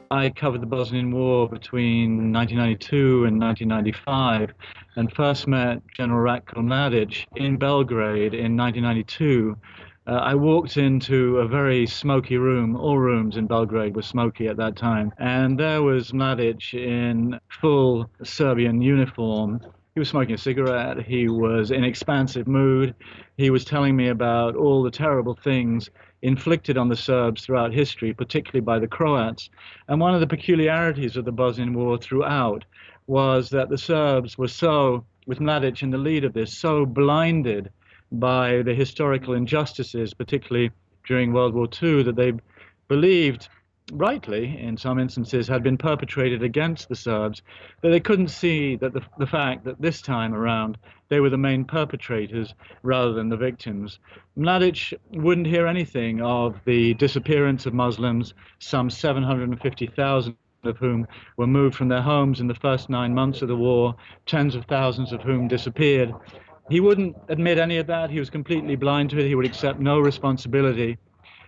I covered the Bosnian War between 1992 and 1995 and first met General Ratko Mladic in Belgrade in 1992. I walked into a very smoky room. All rooms in Belgrade were smoky at that time. And there was Mladic in full Serbian uniform. He was smoking a cigarette. He was in expansive mood. He was telling me about all the terrible things inflicted on the Serbs throughout history, particularly by the Croats. And one of the peculiarities of the Bosnian War throughout was that the Serbs were so, with Mladic in the lead of this, so blinded by the historical injustices, particularly during World War II, that they believed, rightly in some instances, had been perpetrated against the Serbs, that they couldn't see that the fact that this time around they were the main perpetrators rather than the victims. Mladic wouldn't hear anything of the disappearance of Muslims, some 750,000 of whom were moved from their homes in the first 9 months of the war, tens of thousands of whom disappeared. He wouldn't admit any of that. He was completely blind to it. He would accept no responsibility.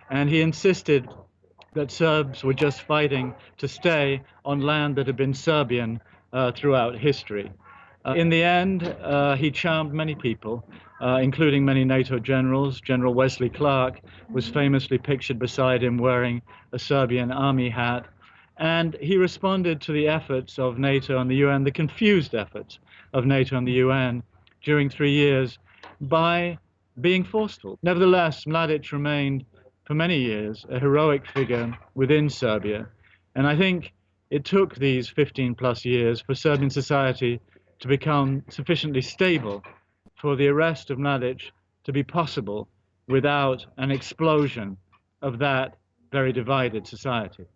And he insisted that Serbs were just fighting to stay on land that had been Serbian throughout history. In the end, he charmed many people, including many NATO generals. General Wesley Clark was famously pictured beside him wearing a Serbian army hat. And he responded to the efforts of NATO and the UN, the confused efforts of NATO and the UN during 3 years, by being forceful. Nevertheless, Mladic remained for many years a heroic figure within Serbia. And I think it took these 15 plus years for Serbian society to become sufficiently stable for the arrest of Mladic to be possible without an explosion of that very divided society.